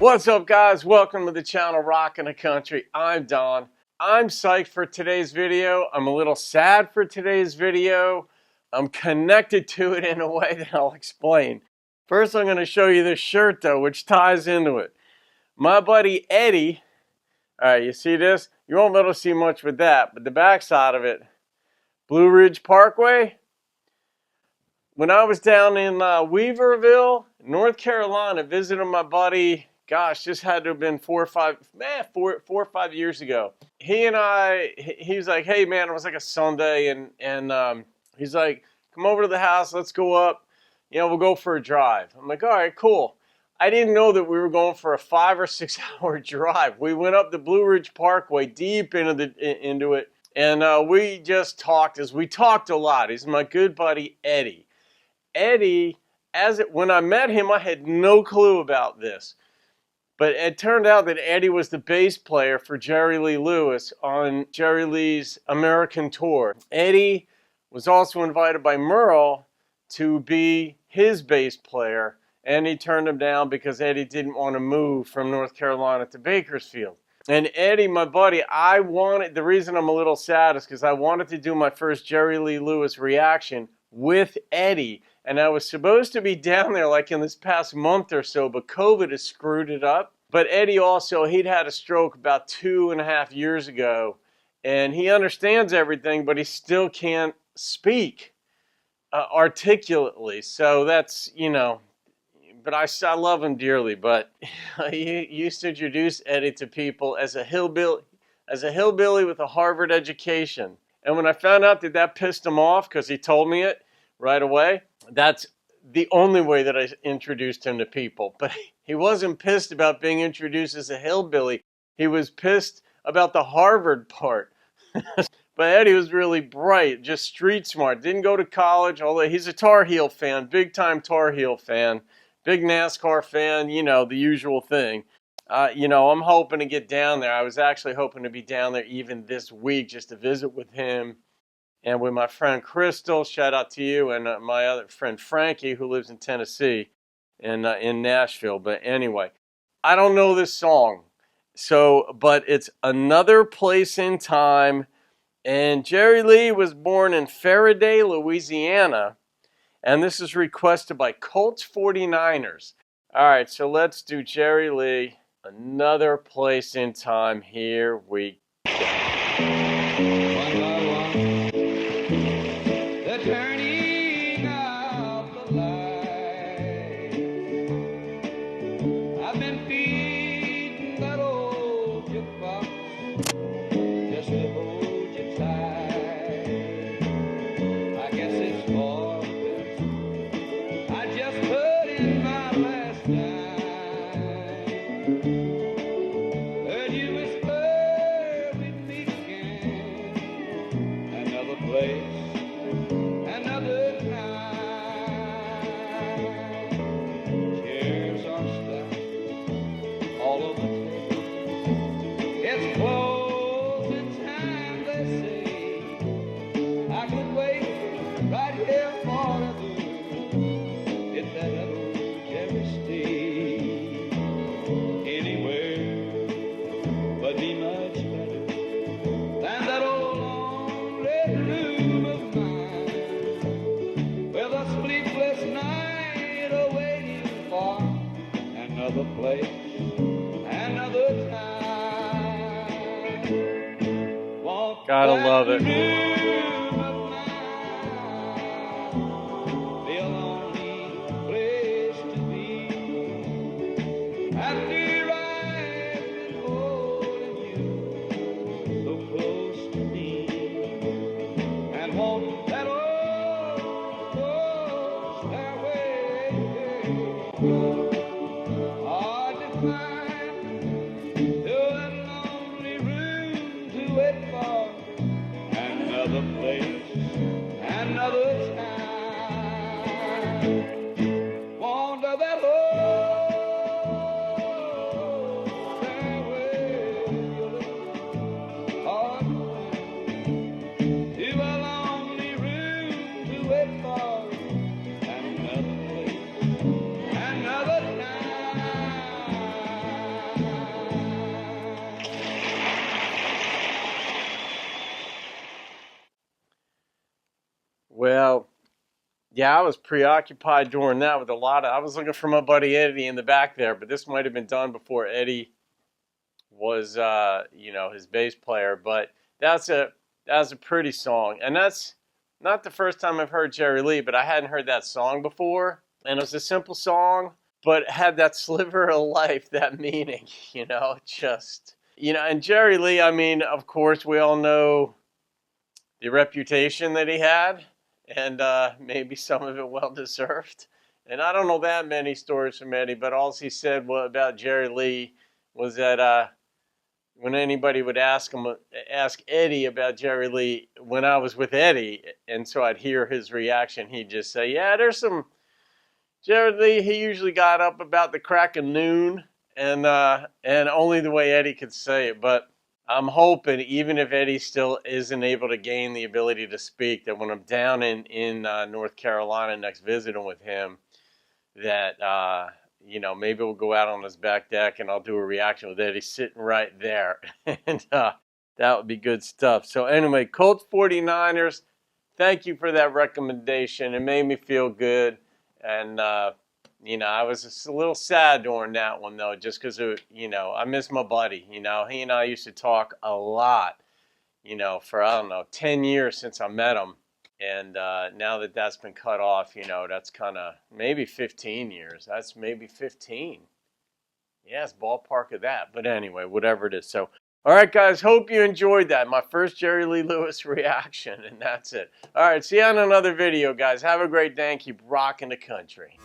What's up, guys? Welcome to the channel Rockin' the Country. I'm Don. I'm psyched for today's video. I'm a little sad for today's video. I'm connected to it in a way that I'll explain. First, I'm going to show you this shirt, though, which ties into it. My buddy Eddie, all right, you see this? You won't be able to see much with that, but the back side of it, Blue Ridge Parkway. When I was down in Weaverville, North Carolina, visiting my buddy, gosh, this had to have been 4 or 5 years ago. He was like, hey man, it was like a Sunday, and he's like, come over to the house, let's go up, we'll go for a drive. I'm like, all right, cool. I didn't know that we were going for a 5 or 6 hour drive. We went up the Blue Ridge Parkway, deep into it, and we just talked, as we talked a lot. He's my good buddy Eddie. Eddie, when I met him, I had no clue about this. But it turned out that Eddie was the bass player for Jerry Lee Lewis on Jerry Lee's American tour. Eddie was also invited by Merle to be his bass player, and he turned him down because Eddie didn't want to move from North Carolina to Bakersfield. And Eddie, my buddy, the reason I'm a little sad is because I wanted to do my first Jerry Lee Lewis reaction with Eddie. And I was supposed to be down there like in this past month or so, but COVID has screwed it up. But Eddie also, he'd had a stroke about 2.5 years ago, and he understands everything, but he still can't speak articulately. So that's, but I love him dearly. But he used to introduce Eddie to people as a hillbilly with a Harvard education. And when I found out that pissed him off, because he told me it right away, that's the only way that I introduced him to people. But he wasn't pissed about being introduced as a hillbilly. He was pissed about the Harvard part. But Eddie was really bright, just street smart. Didn't go to college, although he's a Tar Heel fan, big-time Tar Heel fan, big NASCAR fan, the usual thing. I'm hoping to get down there. I was actually hoping to be down there even this week just to visit with him. And with my friend Crystal, shout out to you, and my other friend Frankie, who lives in Tennessee and in Nashville. But anyway, I don't know this song, but it's Another Place in Time. And Jerry Lee was born in Faraday, Louisiana, and this is requested by Colts 49ers. All right, so let's do Jerry Lee, Another Place in Time. Here we go. Turning out the light, I've been feeding that old jukebox just to hold you tight. I guess it's for the best. I just put in my last dime. Heard you whisper we'd meet again, another place. Another time, chairs are stacked all over the table. It's closing time, they say. I could wait right here forever if that old Jerry stayed anywhere but be much better than that old long red room of mine. Another place, another time. Gotta love it. Room of mine be a lonely place to be. After I've been holding you so close to me, and won't that old stairway go? Another place, another time. Wander that old stairway, hard to a lonely room to wait for. Another place, another time. Well, yeah, I was preoccupied during that with a lot of. I was looking for my buddy Eddie in the back there, but this might have been done before Eddie was, his bass player. But that's a pretty song, and that's not the first time I've heard Jerry Lee, but I hadn't heard that song before, and it was a simple song, but it had that sliver of life, that meaning, just, and Jerry Lee, I mean, of course, we all know the reputation that he had, and maybe some of it well-deserved. And I don't know that many stories from Eddie, but all he said about Jerry Lee was that when anybody would ask Eddie about Jerry Lee when I was with Eddie, and so I'd hear his reaction, he'd just say, yeah, there's some Jerry Lee, he usually got up about the crack of noon, and only the way Eddie could say it. But I'm hoping, even if Eddie still isn't able to gain the ability to speak, that when I'm down in North Carolina next visiting with him, that maybe we'll go out on his back deck and I'll do a reaction with Eddie sitting right there. And that would be good stuff. So anyway, Colts 49ers, thank you for that recommendation. It made me feel good. And, I was just a little sad during that one, though, just because, I miss my buddy. He and I used to talk a lot, for, 10 years since I met him. And now that that's been cut off, that's kind of maybe 15 years. That's maybe 15. Yeah, it's ballpark of that. But anyway, whatever it is. So, all right, guys, hope you enjoyed that. My first Jerry Lee Lewis reaction, and that's it. All right, see you on another video, guys. Have a great day and keep rocking the country.